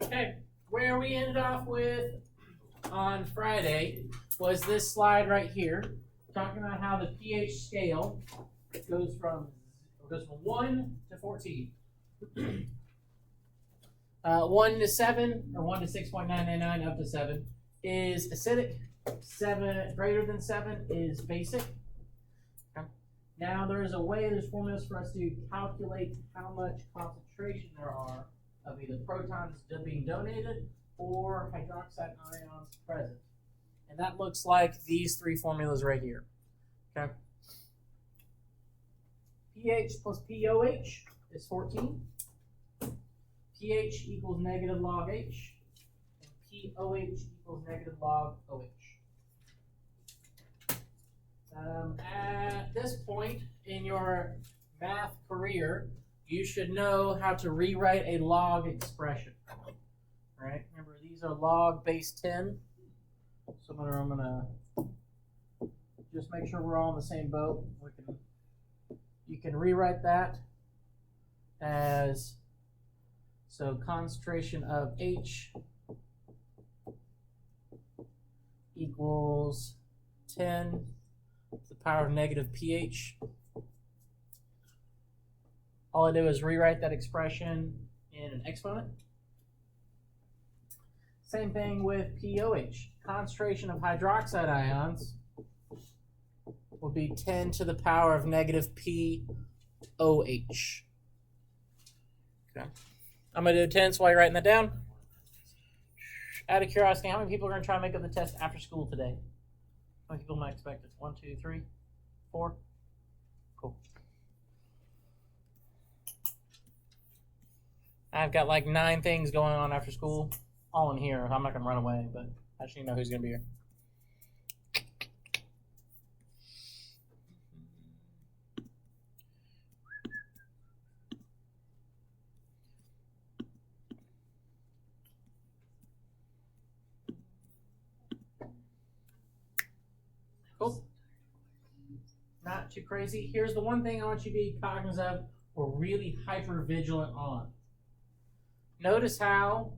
Okay, where we ended off with on Friday was this slide right here, talking about how the pH scale goes from 1 to 14. 1 to 7, or 1 to 6.999 up to 7 is acidic. 7 greater than 7 is basic. Okay. Now there's formulas for us to calculate how much concentration there are of either protons being donated or hydroxide ions present. And that looks like these three formulas right here. Okay. pH plus POH is 14. pH equals negative log H. And POH equals negative log OH. At this point in your math career, you should know how to rewrite a log expression. All right? Remember, these are log base 10. So I'm going to just make sure we're all in the same boat. You can rewrite that as, so concentration of H equals 10 to the power of negative pH. All I do is rewrite that expression in an exponent. Same thing with POH. Concentration of hydroxide ions will be 10 to the power of negative POH. Okay. I'm going to do 10, so while you're writing that down, out of curiosity, how many people are going to try and make up the test after school today? How many people might expect it? 1, 2, 3, 4? Cool. I've got like 9 things going on after school, all in here. I'm not going to run away, but I just need to know who's going to be here. Cool. Not too crazy. Here's the one thing I want you to be cognizant of or really hyper vigilant on. Notice how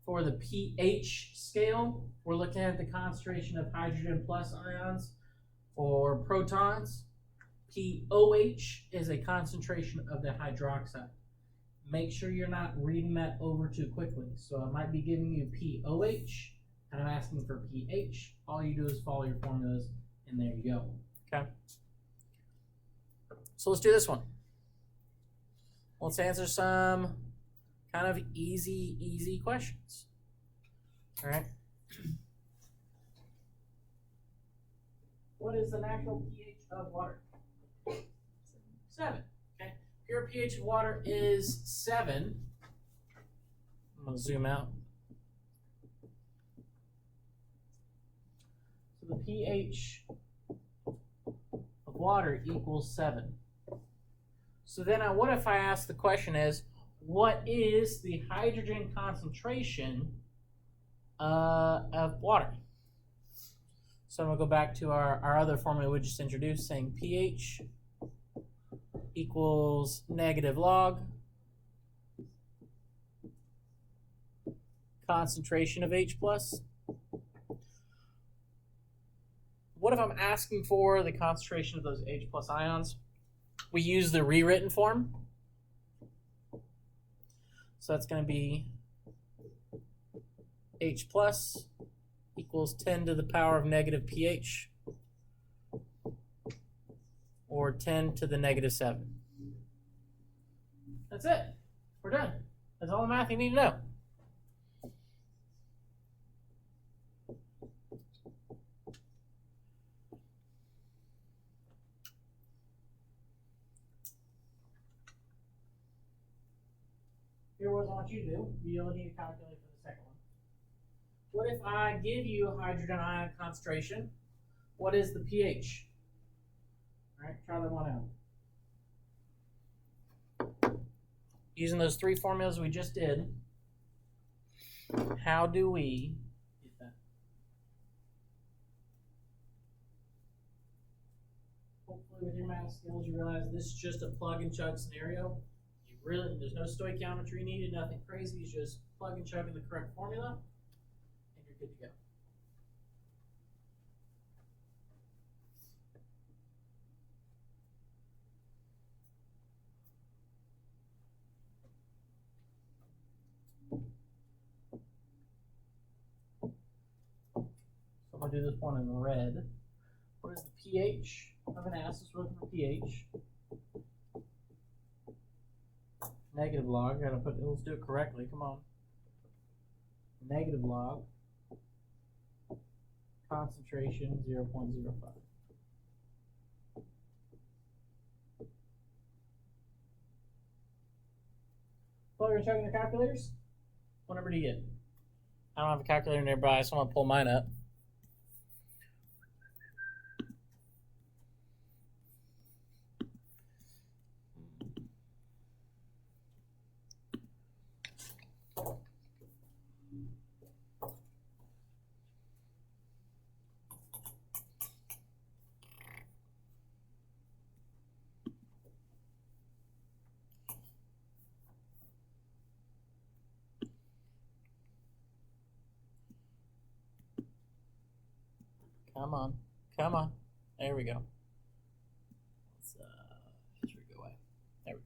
for the pH scale, we're looking at the concentration of hydrogen plus ions or protons. POH is a concentration of the hydroxide. Make sure you're not reading that over too quickly. So I might be giving you POH, and I'm asking for pH. All you do is follow your formulas, and there you go. Okay? So let's do this one. Let's answer some kind of easy questions. All right. What is the natural pH of water? 7. Okay. Pure pH of water is 7. I'm going to zoom out. So the pH of water equals 7. So then what if I ask the question is, what is the hydrogen concentration of water? So I'm going to go back to our other formula we just introduced, saying pH equals negative log concentration of H plus. What if I'm asking for the concentration of those H plus ions? We use the rewritten form. So that's going to be H plus equals 10 to the power of negative pH, or 10 to the negative 7. That's it. We're done. That's all the math you need to know. Here what I want you to do. You only need to calculate for the second one. What if I give you a hydrogen ion concentration? What is the pH? All right, try that one out. Using those 3 formulas we just did, how do we get that? Hopefully with your math skills you realize this is just a plug and chug scenario. You Really, there's no stoichiometry needed, nothing crazy. It's just plug and chug in the correct formula, and you're good to go. I'm going to do this one in red. What is the pH of an acid? We're looking for pH. Negative log. Let's do it correctly. Come on. Negative log. Concentration 0.05. Plug and chug in your calculators. What number do you get? I don't have a calculator nearby, so I'm going to pull mine up. Come on. Come on. There we go. Let's go away. There we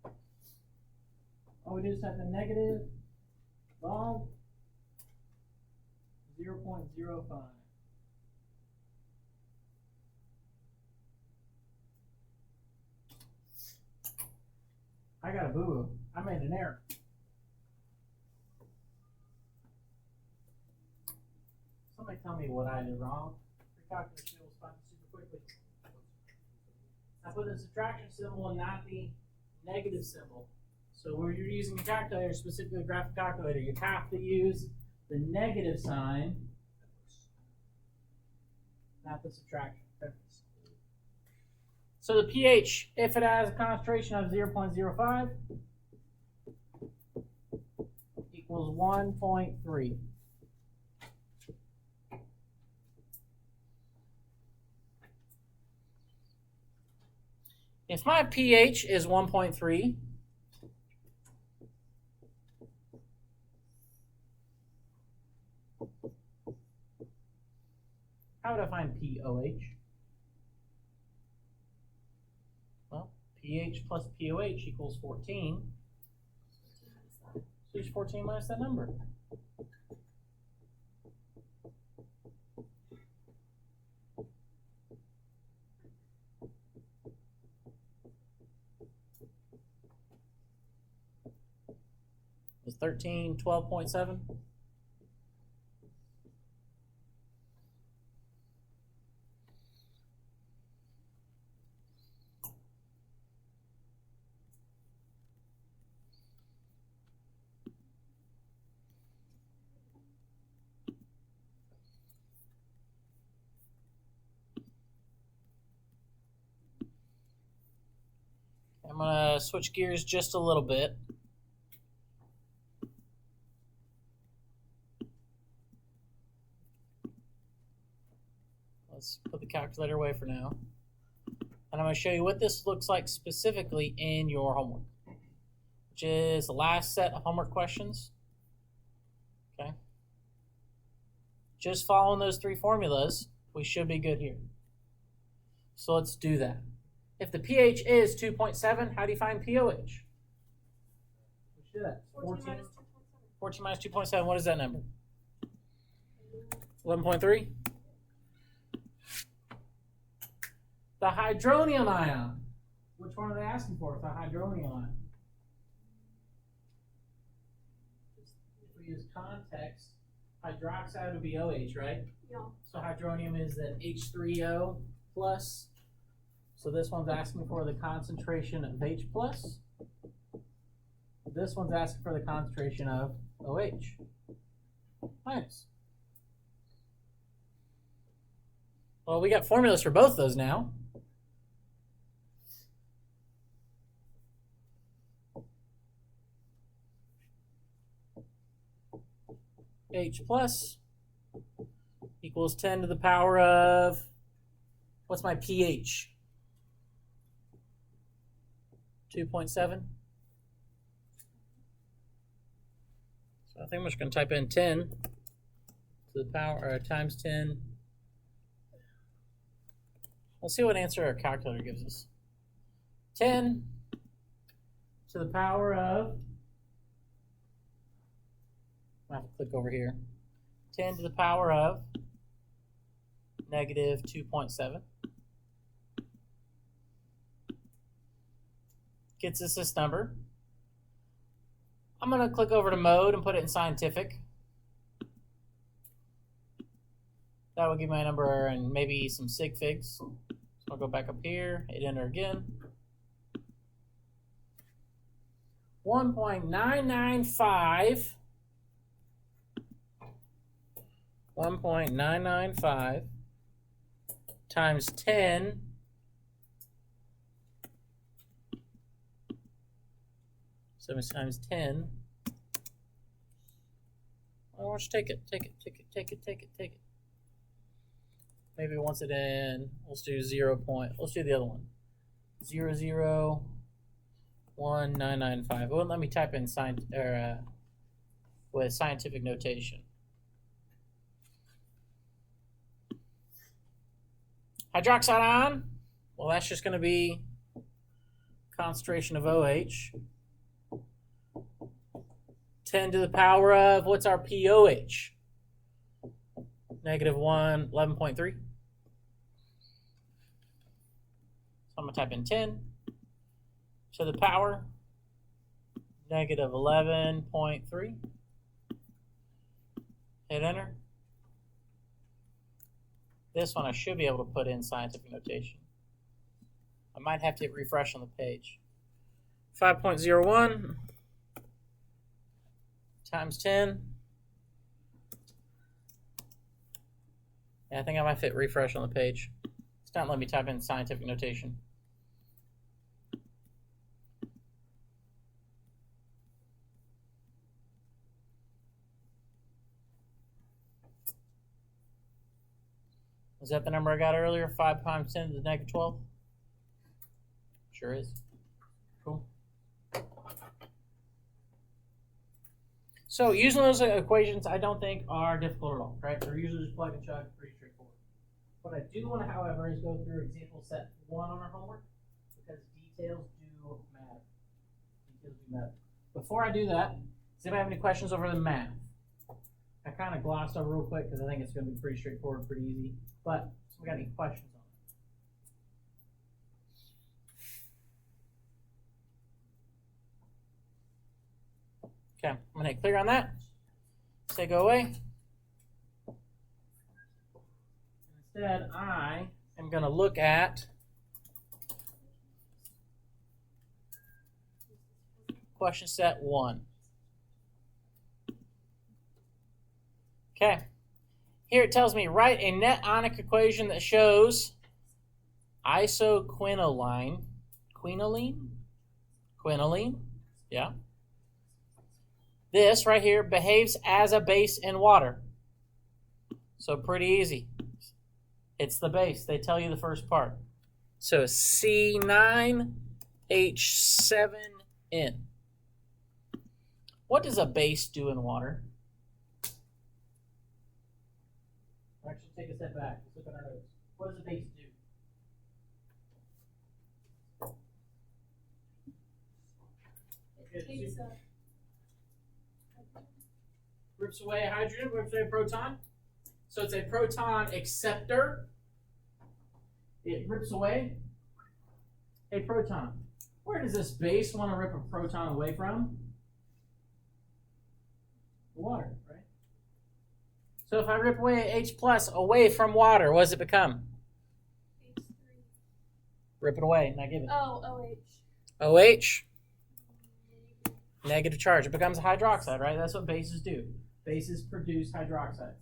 go. All we do is have the negative log 0.05. I got a boo-boo. I made an error. Somebody tell me what I did wrong. Your calculation will spot super quickly. I put the subtraction symbol and not the negative symbol. So when you're using a calculator, specifically a graphic calculator, you have to use the negative sign, not the subtraction. So the pH, if it has a concentration of 0.05, equals 1.3. If my pH is 1.3, how would I find pOH? Well, pH plus pOH equals 14. So it's 14 minus that number. It's 13, 12.7. I'm going to switch gears just a little bit. Let's put the calculator away for now. And I'm going to show you what this looks like specifically in your homework, which is the last set of homework questions. Okay. Just following those three formulas, we should be good here. So let's do that. If the pH is 2.7, how do you find pOH? Let's do that. 14 minus 2.7, what is that number? 11.3? The hydronium ion. Which one are they asking for with the hydronium ion? If we use context, hydroxide would be OH, right? Yeah. So hydronium is that H3O plus. So this one's asking for the concentration of H plus. This one's asking for the concentration of OH minus. Well, we got formulas for both those now. H plus equals 10 to the power of What's my pH? 2.7. So I think I'm just going to type in 10 to the power, or times 10. Let's see what answer our calculator gives us. 10 to the power of, I have to click over here. 10 to the power of negative 2.7. Gets us this number. I'm going to click over to mode and put it in scientific. That will give my number and maybe some sig figs. So I'll go back up here, hit enter again. 1.995 1.995 times 10 times 10. Oh, let's take it. Maybe it wants it in. Let's do 0. Let's do the other one. 0.01995. Well, let me type in with scientific notation. Hydroxide ion. Well, that's just going to be concentration of OH. 10 to the power of, what's our POH? Negative 11.3. So I'm going to type in 10 to the power, negative 11.3. Hit enter. This one I should be able to put in scientific notation. I might have to hit refresh on the page. 5.01 times 10. Yeah, I think I might hit refresh on the page. It's not letting me type in scientific notation. Is that the number I got earlier? 5 times 10 to the negative 12? Sure is. Cool. So using those equations, I don't think are difficult at all, right? They're usually just plug and chug, pretty straightforward. What I do want to, however, is go through example set 1 on our homework, because details do matter. Before I do that, does anybody have any questions over the math? I kind of glossed over real quick because I think it's going to be pretty straightforward, pretty easy. But we got any questions on it? Okay, I'm going to hit clear on that. Say go away. Instead, I am going to look at question set 1. Okay. Here it tells me write a net ionic equation that shows isoquinoline. Quinoline? Yeah. This right here behaves as a base in water. So pretty easy. It's the base. They tell you the first part. So C9H7N. What does a base do in water? Actually, take a step back. Let's look at our notes. What does a base do? Rips away a hydrogen, rips away a proton. So it's a proton acceptor. It rips away a proton. Where does this base want to rip a proton away from? The water, right? So if I rip away H plus away from water, what does it become? H3. Rip it away, now give it. Oh, OH. OH, negative charge. It becomes a hydroxide, right? That's what bases do. Bases produce hydroxide.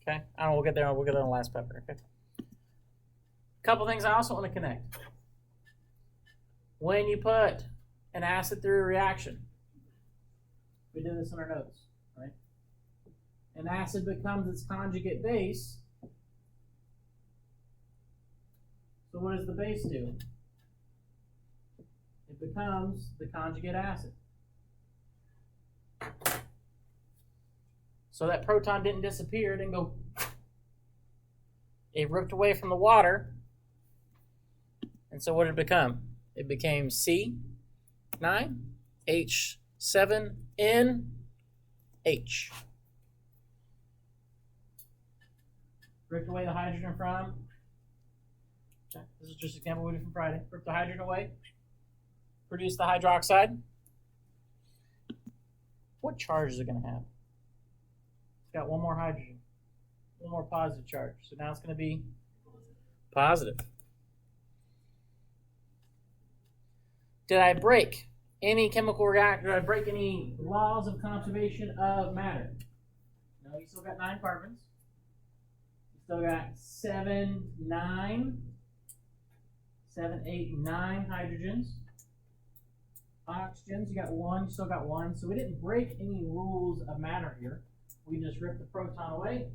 Okay, we'll get there. We'll get there on the last paper. Okay. A couple things I also want to connect. When you put an acid through a reaction, we did this in our notes, right? An acid becomes its conjugate base So what does the base do? It becomes the conjugate acid. So that proton didn't disappear, it didn't go. It ripped away from the water. And so what did it become? It became C9H7NH. Ripped away the hydrogen from. This is just an example we did from Friday. Rip the hydrogen away. Produce the hydroxide. What charge is it going to have? It's got one more hydrogen. One more positive charge. So now it's going to be positive. Did I break any chemical reaction? Did I break any laws of conservation of matter? No, you still got 9 carbons. You still got 7, 8, 9 hydrogens. Oxygens, you got 1, you still got 1. So we didn't break any rules of matter here. We just ripped the proton away.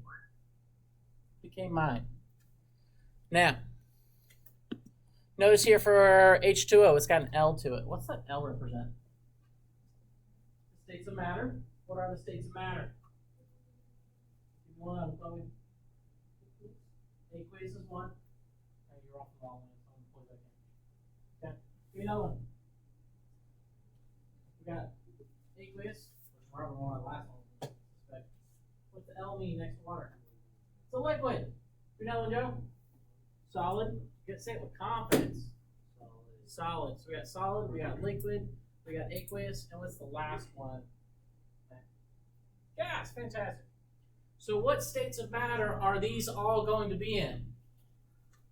Became mine. Now, notice here for H2O, it's got an L to it. What's that L represent? The states of matter. What are the states of matter? One of them, Chloe. Aqueous is 1. Oh, you're off the wall. Okay. Give me another one. We got aqueous. We're on the last one. What's the L mean next to water? It's a liquid. Give me another one, Joe. Solid. You gotta say it with confidence. Solid. So we got solid, we got liquid, we got aqueous, and what's the last one? Gas. Fantastic. So what states of matter are these all going to be in?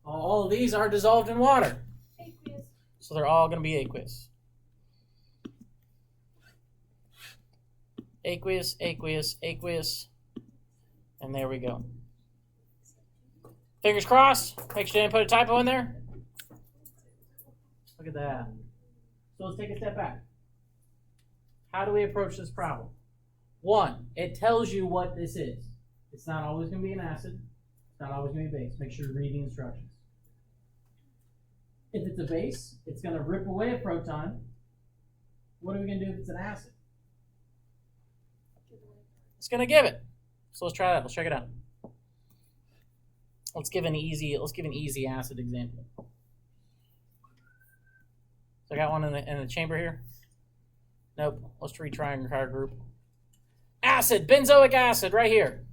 All of these are dissolved in water. Aqueous. So they're all going to be aqueous. Aqueous, aqueous, aqueous. And there we go. Fingers crossed. Make sure you didn't put a typo in there. Look at that. So let's take a step back. How do we approach this problem? 1, it tells you what this is. It's not always going to be an acid. It's not always going to be a base. Make sure you read the instructions. If it's a base, it's going to rip away a proton. What are we going to do if it's an acid? It's going to give it. So let's try that. Let's check it out. Let's give an easy acid example. So I got one in the chamber here. Nope. Let's retry in our group. Acid, benzoic acid, right here.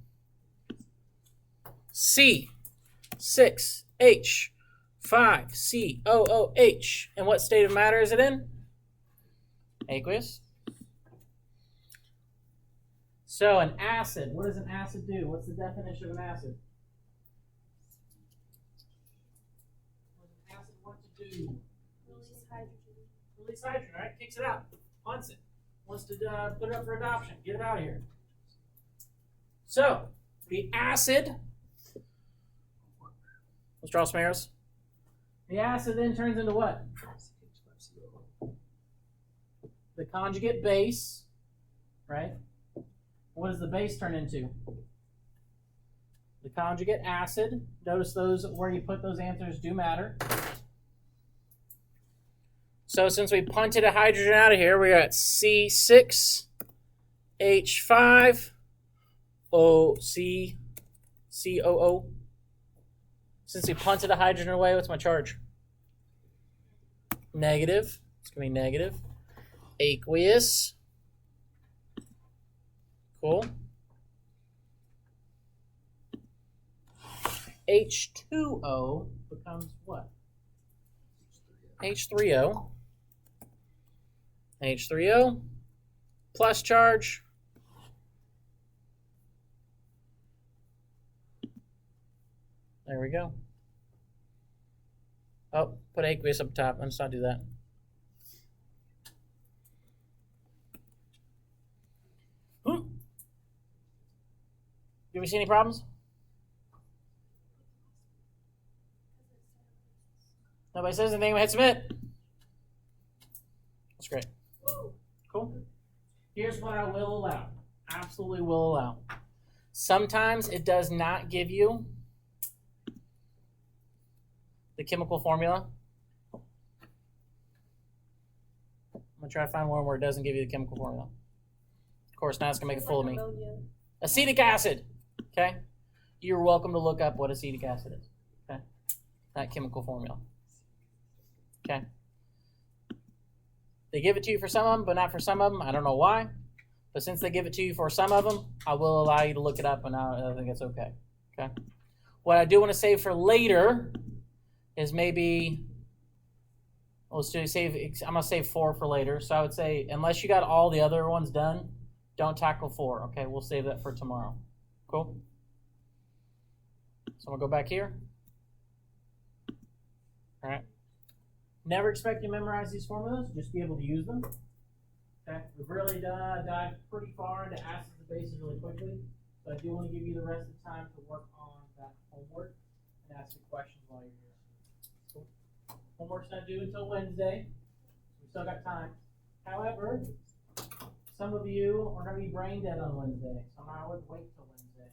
C6H5COOH. And what state of matter is it in? Aqueous. So an acid, what does an acid do? What's the definition of an acid? What does an acid want to do? Release hydrogen. Release hydrogen, right? Kicks it out. Wants it. Wants to put it up for adoption. Get it out of here. So, the acid, let's draw some arrows. The acid then turns into what? The conjugate base, right? What does the base turn into? The conjugate acid. Notice those where you put those answers do matter. So since we punted a hydrogen out of here, we're at C6H5OCOO. Since we punted a hydrogen away, what's my charge? Negative. It's going to be negative. Aqueous. Cool. H2O becomes what? H3O. H3O plus charge. There we go. Oh, put aqueous up top. Let's not do that. Do we see any problems? Nobody says anything. We hit submit. That's great. Cool. Here's what I will allow. Absolutely will allow. Sometimes it does not give you the chemical formula? I'm gonna try to find one where it doesn't give you the chemical formula. Of course, now it's gonna make a It's fool of like me. ammonia. Acetic acid. Okay, you're welcome to look up what acetic acid is. Okay, that chemical formula. Okay, they give it to you for some of them, but not for some of them. I don't know why, but since they give it to you for some of them, I will allow you to look it up, and I think it's okay. Okay, what I do want to save for later is maybe. Let's do save. I'm gonna save 4 for later. So I would say, unless you got all the other ones done, don't tackle 4. Okay, we'll save that for tomorrow. Cool. So I'm gonna go back here. All right. Never expect you to memorize these formulas. Just be able to use them. Okay. We've really dived pretty far into acids and bases really quickly. So I do want to give you the rest of the time to work on that homework and ask me questions while you're here. Cool. Homework's not due until Wednesday. We still got time. However, some of you are going to be brain dead on Wednesday, so I would wait till Wednesday.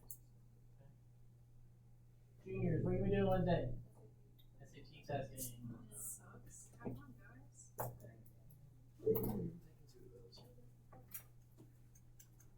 Okay. Juniors, what are you going to do Wednesday? SAT testing.